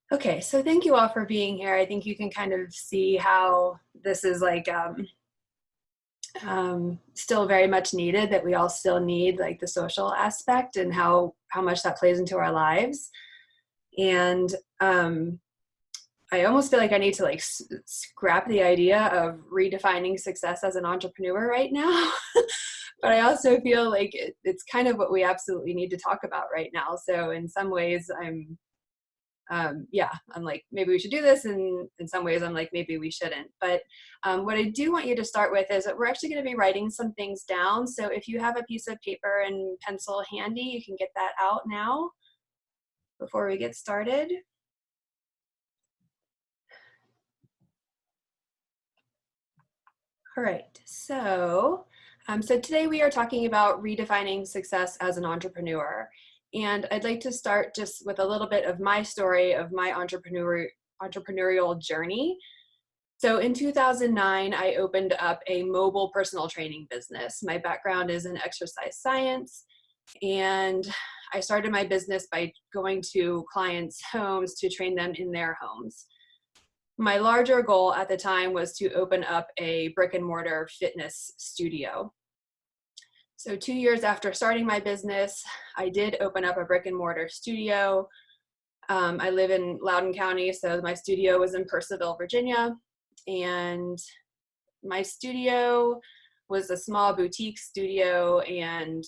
Okay, so thank you all for being here. I think you can kind of see how this is like still very much needed, that we all still need like the social aspect and how much that plays into our lives. And I almost feel like I need to like scrap the idea of redefining success as an entrepreneur right now. But I also feel like it's kind of what we absolutely need to talk about right now. So in some ways, I'm like, maybe we should do this. And in some ways, I'm like, maybe we shouldn't. But what I do want you to start with is that we're actually going to be writing some things down. So if you have a piece of paper and pencil handy, you can get that out now before we get started. All right, so today we are talking about redefining success as an entrepreneur. And I'd like to start just with a little bit of my story of my entrepreneurial journey. So in 2009, I opened up a mobile personal training business. My background is in exercise science, and I started my business by going to clients' homes to train them in their homes. My larger goal at the time was to open up a brick and mortar fitness studio. So 2 years after starting my business, I did open up a brick and mortar studio. I live in Loudoun County, so my studio was in Purcellville, Virginia. And my studio was a small boutique studio, and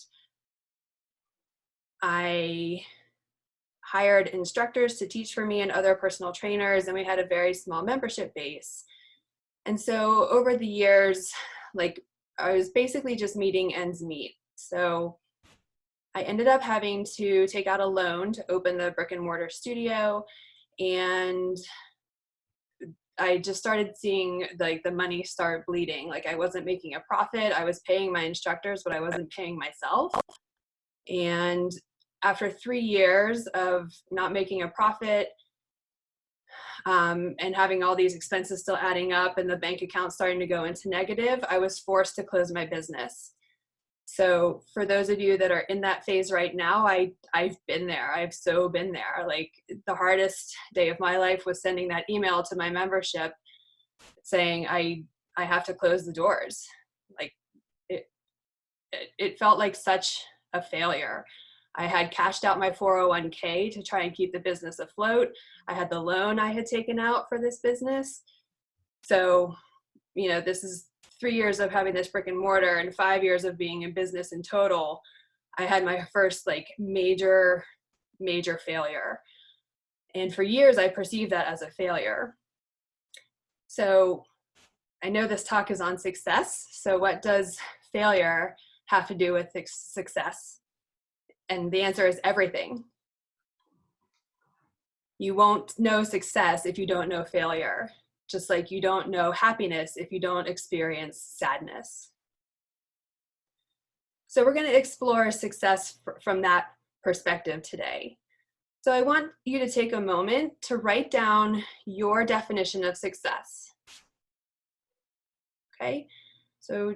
I hired instructors to teach for me and other personal trainers, and we had a very small membership base. And so over the years, like, I was basically just meeting ends meet. So I ended up having to take out a loan to open the brick and mortar studio, and I just started seeing like the money start bleeding. Like, I wasn't making a profit. I was paying my instructors, but I wasn't paying myself. And after 3 years of not making a profit, and having all these expenses still adding up and the bank account starting to go into negative, I was forced to close my business. So for those of you that are in that phase right now, I've been there. I've so been there. Like, the hardest day of my life was sending that email to my membership saying I have to close the doors. Like, it it felt like such a failure. I had cashed out my 401k to try and keep the business afloat. I had the loan I had taken out for this business. So, this is 3 years of having this brick and mortar and 5 years of being in business in total. I had my first like major failure. And for years, I perceived that as a failure. So I know this talk is on success. So what does failure have to do with success? And the answer is everything. You won't know success if you don't know failure, just like you don't know happiness if you don't experience sadness. So we're going to explore success from that perspective today. So I want you to take a moment to write down your definition of success. Okay, so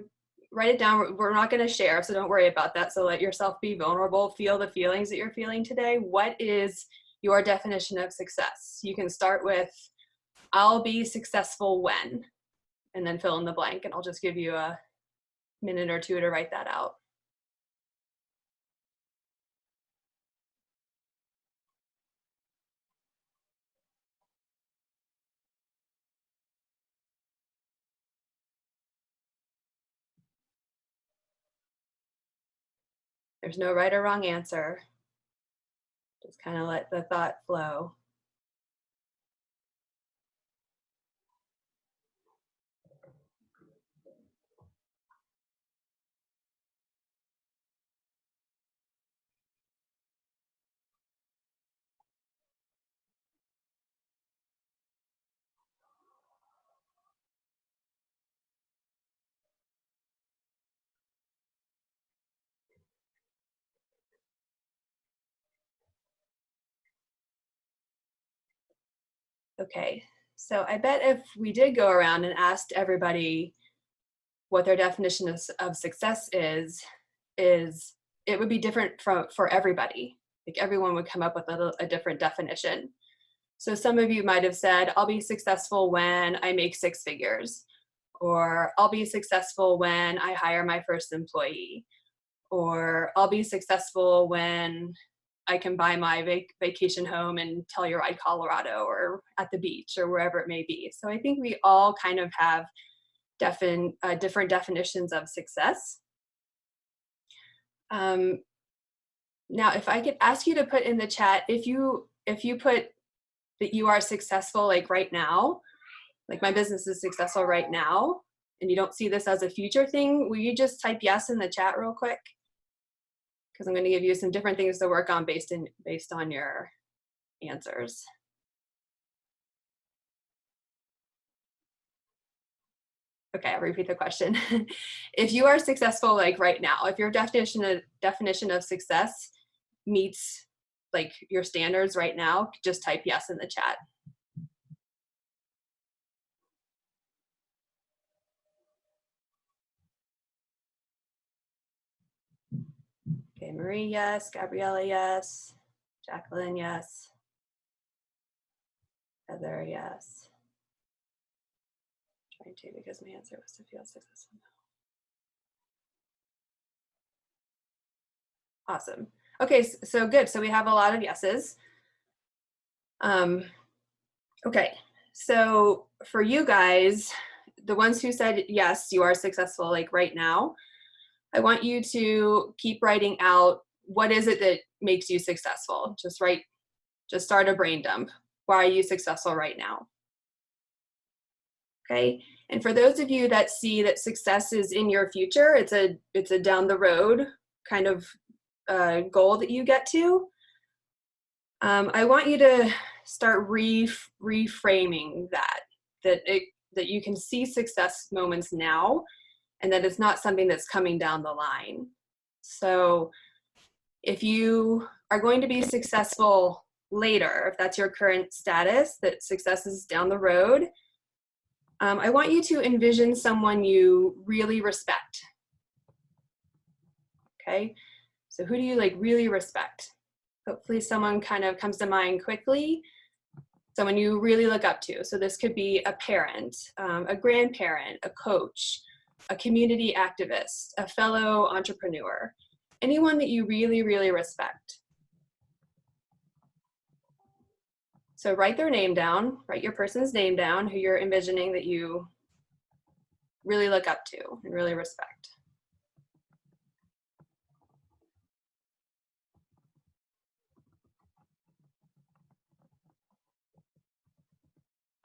write it down. We're not going to share, so don't worry about that. So let yourself be vulnerable, feel the feelings that you're feeling today. What is your definition of success? You can start with, I'll be successful when, and then fill in the blank, and I'll just give you a minute or two to write that out. There's no right or wrong answer. Just kind of let the thought flow. Okay, so I bet if we did go around and asked everybody what their definition of success is it would be different for everybody. Like, everyone would come up with a different definition. So some of you might have said, I'll be successful when I make 6 figures, or I'll be successful when I hire my first employee, or I'll be successful when I can buy my vacation home in Telluride, Colorado, or at the beach, or wherever it may be. So I think we all kind of have different definitions of success. Now, if I could ask you to put in the chat, if you put that you are successful like right now, like my business is successful right now, and you don't see this as a future thing, will you just type yes in the chat real quick? Because I'm going to give you some different things to work on based on your answers. Okay, I'll repeat the question. If you are successful like right now, if your definition of success meets like your standards right now, just type yes in the chat. Okay, Marie, yes. Gabriella, yes. Jacqueline, yes. Heather, yes. Trying to, because my answer was to feel successful. Awesome. Okay, so good. So we have a lot of yeses. Okay, so for you guys, the ones who said yes, you are successful like right now, I want you to keep writing out what is it that makes you successful. Just start a brain dump. Why are you successful right now? Okay, and for those of you that see that success is in your future, it's a down the road kind of goal that you get to. I want you to start reframing that you can see success moments now, and that it's not something that's coming down the line. So if you are going to be successful later, if that's your current status, that success is down the road, I want you to envision someone you really respect. Okay, so who do you like really respect? Hopefully someone kind of comes to mind quickly, someone you really look up to. So this could be a parent, a grandparent, a coach, a community activist, a fellow entrepreneur, anyone that you really, really respect. So write their name down, write your person's name down, who you're envisioning that you really look up to and really respect.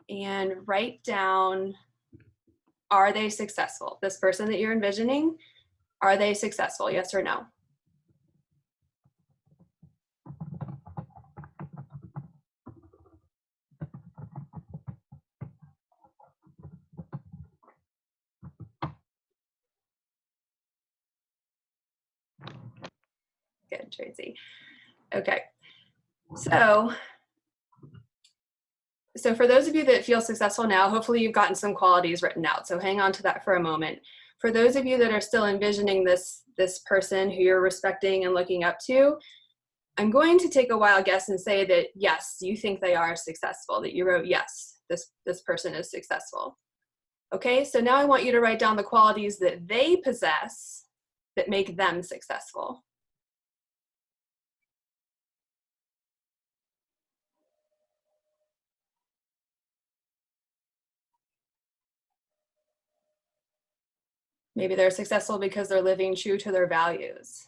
And write down, are they successful? This person that you're envisioning, are they successful? Yes or no? Good, Tracy. Okay, so for those of you that feel successful now, hopefully you've gotten some qualities written out. So hang on to that for a moment. For those of you that are still envisioning this person who you're respecting and looking up to, I'm going to take a wild guess and say that yes, you think they are successful, that you wrote yes, this person is successful. Okay, so now I want you to write down the qualities that they possess that make them successful. Maybe they're successful because they're living true to their values.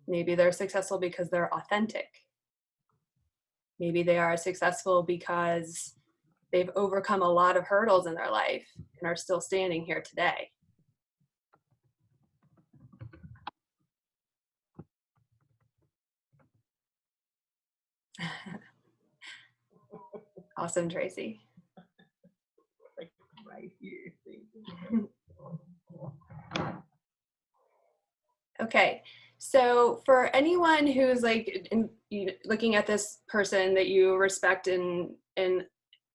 Maybe they're successful because they're authentic. Maybe they are successful because they've overcome a lot of hurdles in their life and are still standing here today. Awesome, Tracy. Right here. Okay, so for anyone who's like looking at this person that you respect and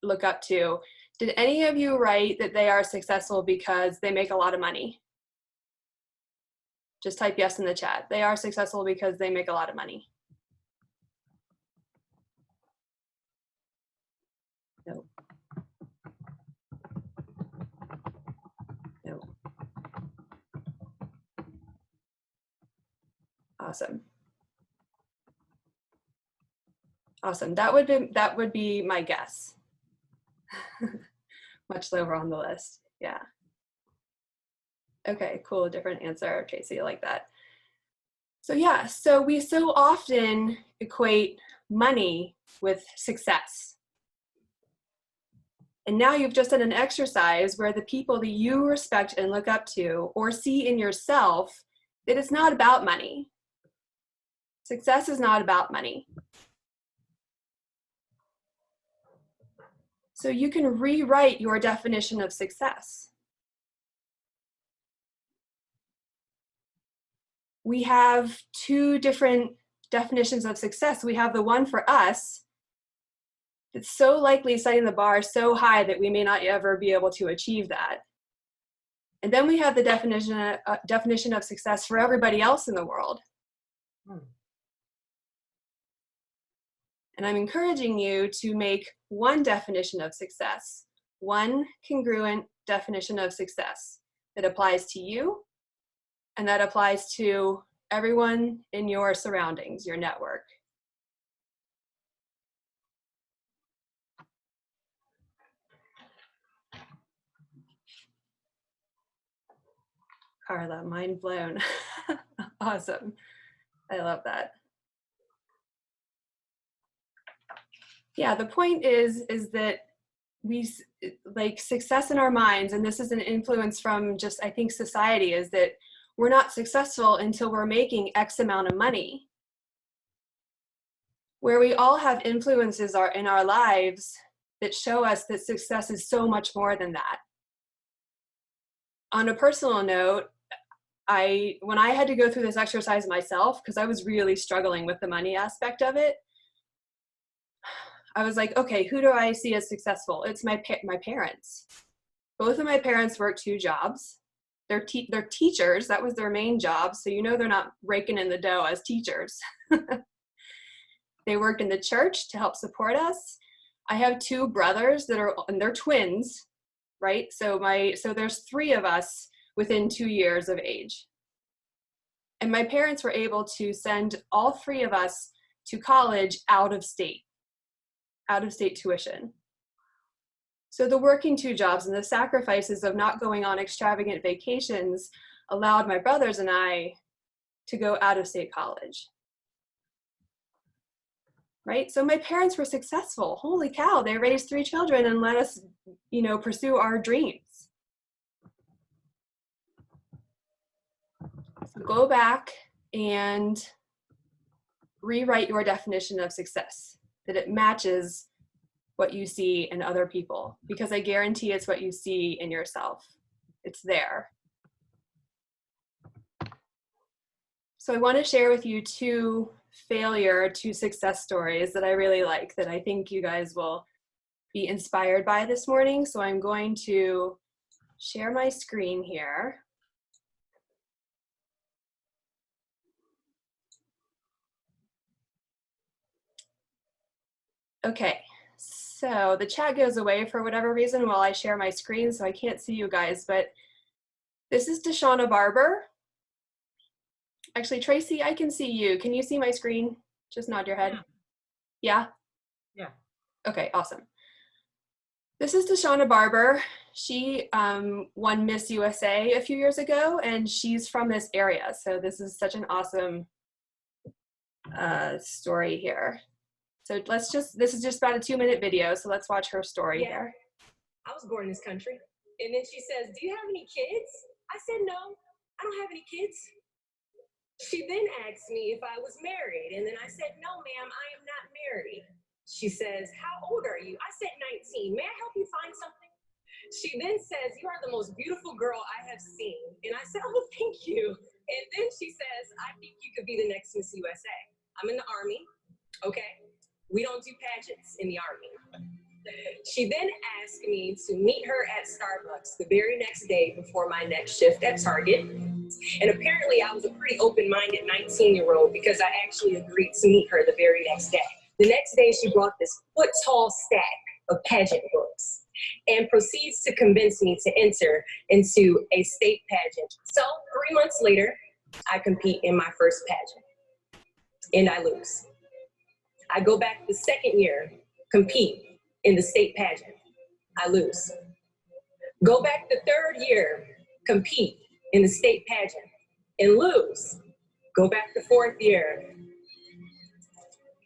look up to, did any of you write that they are successful because they make a lot of money? Just type yes in the chat. They are successful because they make a lot of money. Awesome. Awesome. That would be my guess. Much lower on the list. Yeah. Okay, cool. Different answer, Tracy. I like that. So yeah, so we so often equate money with success. And now you've just done an exercise where the people that you respect and look up to or see in yourself, that it's not about money. Success is not about money. So you can rewrite your definition of success. We have two different definitions of success. We have the one for us that's so likely setting the bar so high that we may not ever be able to achieve that. And then we have the definition of success for everybody else in the world. And I'm encouraging you to make one definition of success, one congruent definition of success that applies to you and that applies to everyone in your surroundings, your network. Carla, mind blown. Awesome. I love that. Yeah, the point is that we like success in our minds, and this is an influence from just, I think, society, is that we're not successful until we're making X amount of money. Where we all have influences in our lives that show us that success is so much more than that. On a personal note, when I had to go through this exercise myself, because I was really struggling with the money aspect of it, I was like, okay, who do I see as successful? It's my parents. Both of my parents work 2 jobs. They're teachers. That was their main job. So you know they're not raking in the dough as teachers. They worked in the church to help support us. I have 2 brothers and they're twins, right? So there's 3 of us within 2 years of age. And my parents were able to send all 3 of us to college out of state tuition. So the working 2 jobs and the sacrifices of not going on extravagant vacations allowed my brothers and I to go out of state college. Right? So my parents were successful. Holy cow, they raised 3 children and let us, pursue our dreams. So go back and rewrite your definition of success, that it matches what you see in other people, because I guarantee it's what you see in yourself. It's there. So I want to share with you 2 failure to success stories that I really like, that I think you guys will be inspired by this morning. So I'm going to share my screen here. Okay, so the chat goes away for whatever reason while I share my screen, so I can't see you guys, but this is Deshauna Barber. Actually, Tracy, I can see you. Can you see my screen? Just nod your head. Yeah? Yeah. Okay, awesome. This is Deshauna Barber. She won Miss USA a few years ago, and she's from this area. So this is such an awesome story here. So this is just about a 2-minute video, so let's watch her story here. I was born in this country. And then she says, do you have any kids? I said, no, I don't have any kids. She then asked me if I was married. And then I said, no, ma'am, I am not married. She says, how old are you? I said, 19. May I help you find something? She then says, you are the most beautiful girl I have seen. And I said, oh, thank you. And then she says, I think you could be the next Miss USA. I'm in the Army, okay? We don't do pageants in the Army. She then asked me to meet her at Starbucks the very next day before my next shift at Target. And apparently I was a pretty open-minded 19-year-old because I actually agreed to meet her the very next day. The next day she brought this foot-tall stack of pageant books and proceeds to convince me to enter into a state pageant. So 3 months later, I compete in my first pageant. and I lose. I go back the second year, compete in the state pageant. I lose. Go back the third year, compete in the state pageant and lose. Go back the fourth year,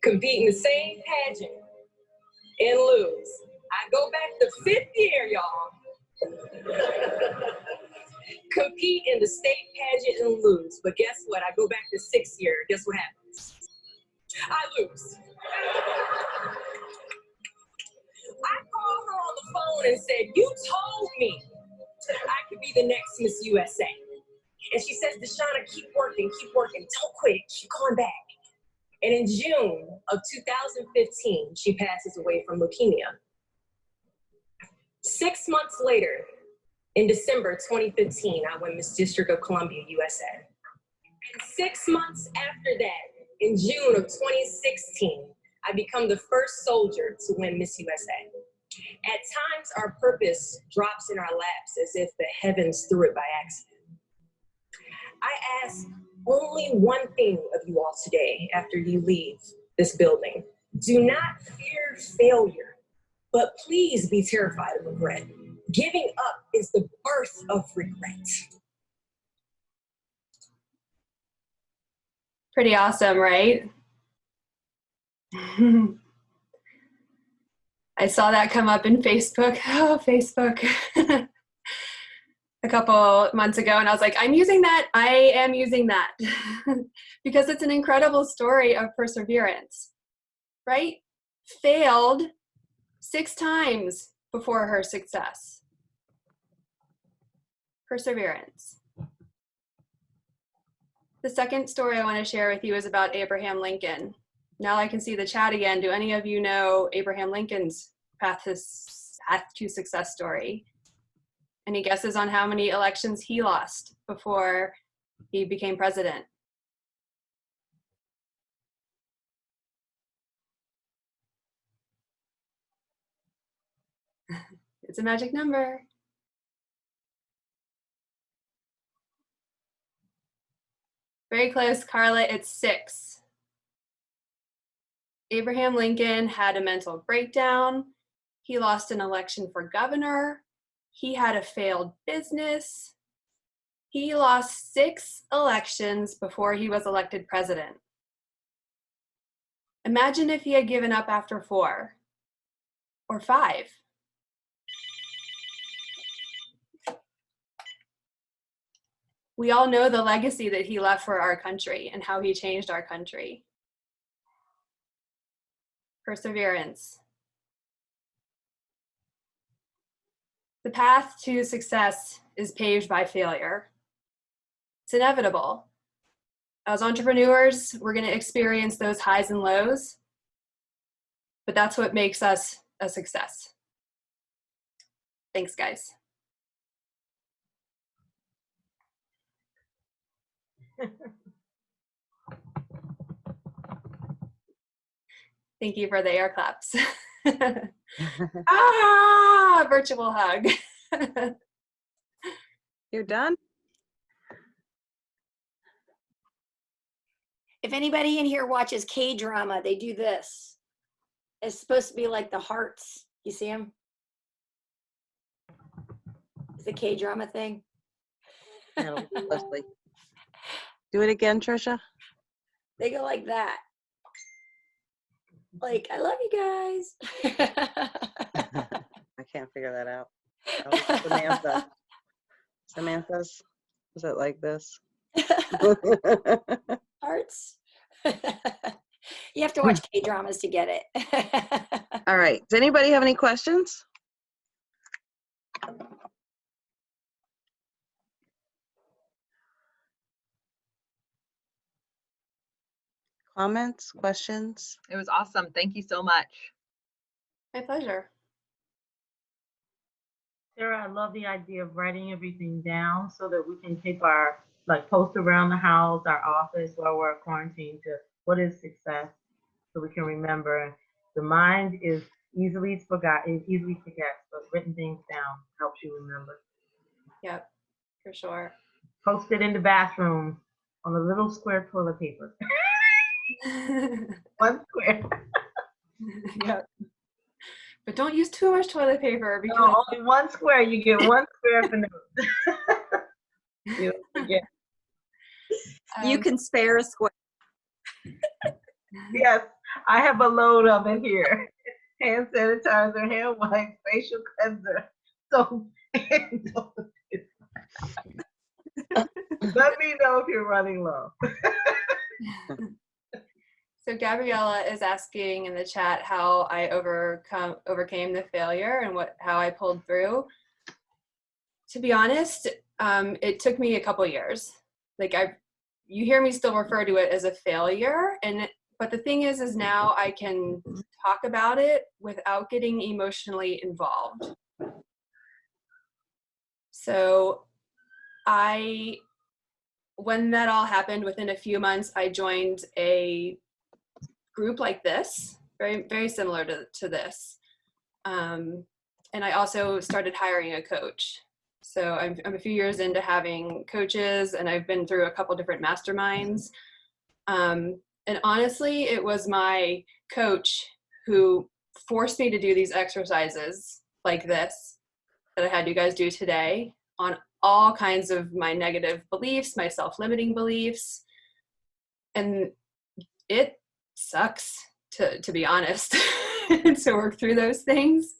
compete in the same pageant and lose. I go back the fifth year, y'all. Compete in the state pageant and lose. But guess what? I go back the sixth year. Guess what happens? I lose. I called her on the phone and said, you told me I could be the next Miss USA. And she says, Deshauna, keep working, don't quit, keep going back. And in June of 2015, she passes away from leukemia. 6 months later, in December 2015, I win Miss District of Columbia, USA. And 6 months after that, in June of 2016, I become the first soldier to win Miss USA. At times, our purpose drops in our laps as if the heavens threw it by accident. I ask only one thing of you all today after you leave this building. Do not fear failure, but please be terrified of regret. Giving up is the birth of regret. Pretty awesome, right? I saw that come up in Facebook. Oh, Facebook. A couple months ago, and I was like, I'm using that. I am using that. Because it's an incredible story of perseverance, right? Failed 6 times before her success. Perseverance. The second story I want to share with you is about Abraham Lincoln. Now I can see the chat again. Do any of you know Abraham Lincoln's path to success story? Any guesses on how many elections he lost before he became president? It's a magic number. Very close, Carla, it's 6. Abraham Lincoln had a mental breakdown. He lost an election for governor. He had a failed business. He lost 6 elections before he was elected president. Imagine if he had given up after 4 or 5. We all know the legacy that he left for our country and how he changed our country. Perseverance. The path to success is paved by failure. It's inevitable. As entrepreneurs, we're going to experience those highs and lows, but that's what makes us a success. Thanks, guys. Thank you for the air claps. Virtual hug. You're done? If anybody in here watches K-drama, they do this. It's supposed to be like the hearts. You see them? It's the K-drama thing. No, Leslie. Do it again, Trisha. They go like that. Like, I love you guys. I can't figure that out. Oh, Samantha. Samantha's. Is it like this? Hearts. You have to watch K-dramas to get it. All right. Does anybody have any questions? Comments, questions? It was awesome. Thank you so much. My pleasure. Sarah, I love the idea of writing everything down so that we can keep our, like, post around the house, our office while we're quarantined to what is success, so we can remember. The mind is easily forgotten, easily forgets, but written things down helps you remember. Yep, for sure. Post it in the bathroom on a little square toilet paper. One square. Yep. But don't use too much toilet paper because No, only one square. You get one square for note. You don't forget. You can spare a square. Yes, I have a load of it here. Hand sanitizer, hand wipes, facial cleanser, soap, and let me know if you're running low. So Gabriella is asking in the chat how I overcame the failure and how I pulled through. To be honest, it took me a couple years. Like you hear me still refer to it as a failure, but the thing is now I can talk about it without getting emotionally involved. So when that all happened, within a few months, I joined a group like this, very, very similar to this. And I also started hiring a coach. So I'm a few years into having coaches, and I've been through a couple different masterminds. And honestly, it was my coach who forced me to do these exercises like this that I had you guys do today on all kinds of my negative beliefs, my self-limiting beliefs. And it sucks, to be honest, to work through those things.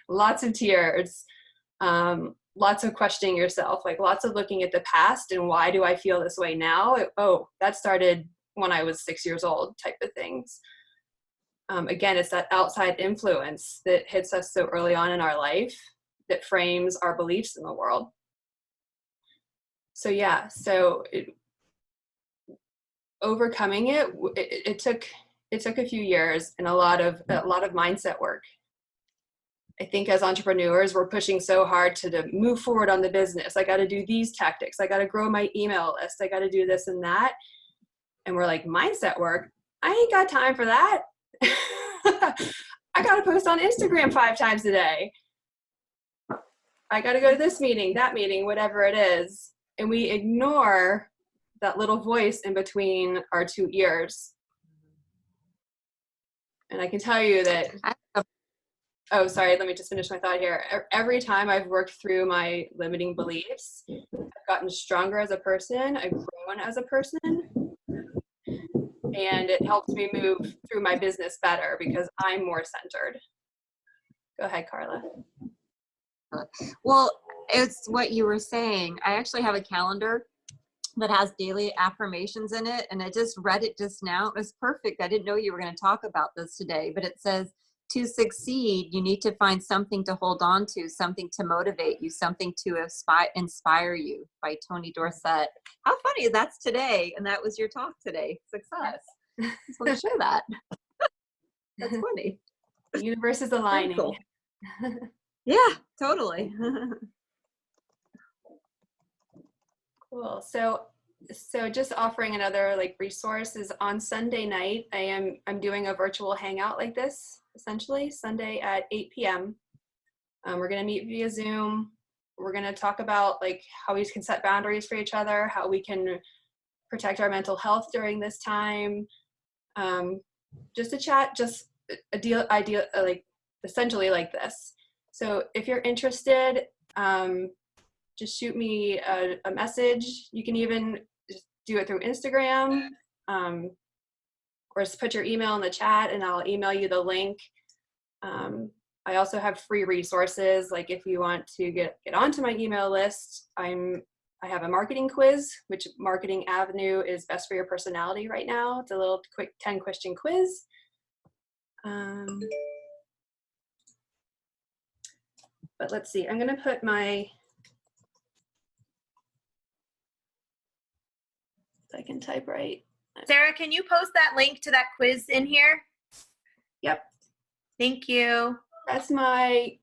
Lots of tears, lots of questioning yourself, like lots of looking at the past and why do I feel this way now? That started when I was 6 years old type of things. Again, it's that outside influence that hits us so early on in our life that frames our beliefs in the world. So yeah, overcoming it took a few years and a lot of mindset work. I think as entrepreneurs, we're pushing so hard to move forward on the business. I got to do these tactics. I got to grow my email list. I got to do this and that. And we're like, mindset work? I ain't got time for that. I got to post on Instagram 5 times a day. I got to go to this meeting, that meeting, whatever it is. And we ignore that little voice in between our 2 ears. And I can tell you that, oh, sorry, let me just finish my thought here. Every time I've worked through my limiting beliefs, I've gotten stronger as a person, I've grown as a person, and it helps me move through my business better because I'm more centered. Go ahead, Carla. Well, it's what you were saying. I actually have a calendar that has daily affirmations in it, and I just read it just now. It was perfect. I didn't know you were going to talk about this today, but it says, to succeed, you need to find something to hold on to, something to motivate you, something to inspire you, by Tony Dorsett. How funny is that today? And that was your talk today. Success. Just want to share that. That's funny. The universe is aligning. Cool. Yeah, totally. Cool. So just offering another resource is on Sunday night, I'm doing a virtual hangout like this, essentially Sunday at 8 p.m. We're going to meet via Zoom. We're going to talk about how we can set boundaries for each other, how we can protect our mental health during this time. Just a chat, just idea essentially like this. So if you're interested, just shoot me a message. You can even just do it through Instagram, or just put your email in the chat and I'll email you the link. I also have free resources. Like if you want to get onto my email list, I have a marketing quiz, which Marketing Avenue is best for your personality right now. It's a little quick 10-question quiz. But let's see, I'm gonna put I can type right. Sarah, can you post that link to that quiz in here? Yep. Thank you. That's my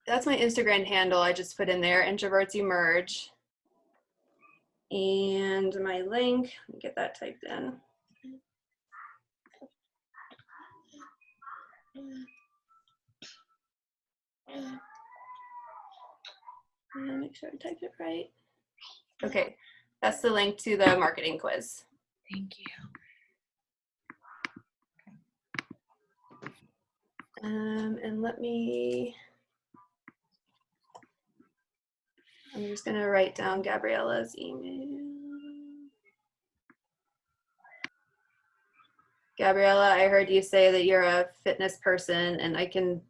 Instagram handle. I just put in there, Introverts Emerge. And my link, let me get that typed in. And make sure I typed it right. Okay, that's the link to the marketing quiz. Thank you. And I'm just going to write down Gabriella's email. Gabriella, I heard you say that you're a fitness person, and I can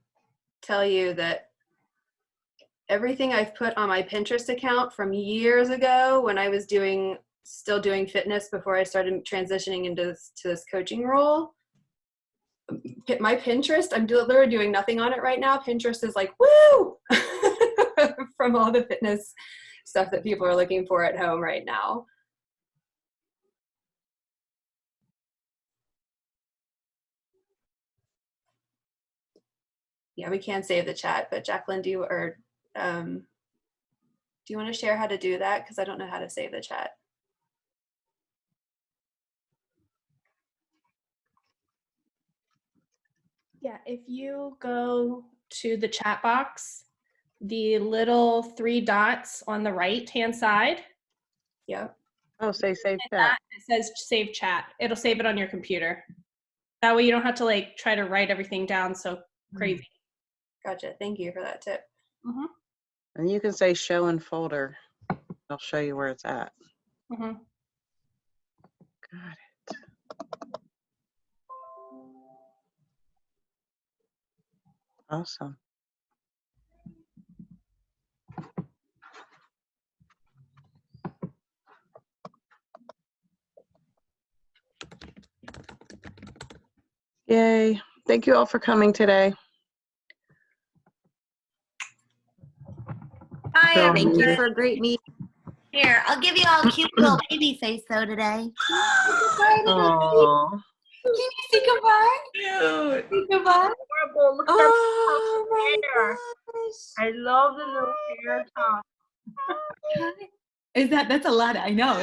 tell you that everything I've put on my Pinterest account from years ago when I was still doing fitness before I started transitioning into this coaching role, my Pinterest, I'm literally doing nothing on it right now. Pinterest is like, woo, from all the fitness stuff that people are looking for at home right now. Yeah, we can save the chat, but Jacqueline, do you want to share how to do that? Because I don't know how to save the chat. Yeah, if you go to the chat box, the little 3 dots on the right-hand side. Yeah. Oh, say save chat. It says save chat. It'll save it on your computer. That way you don't have to like try to write everything down so crazy. Gotcha. Thank you for that tip. Mm-hmm. And you can say show in folder. I'll show you where it's at. Mm-hmm. Got it. Awesome. Yay. Thank you all for coming today. Hi, So, Thank you everyone. for a great meeting. Here, I'll give you all a cute little baby face though today. Aw. Can you say goodbye? Cute. Say goodbye. Adorable. Look at Oh her my hair. gosh. I love the little hair top. That's a lot. I know.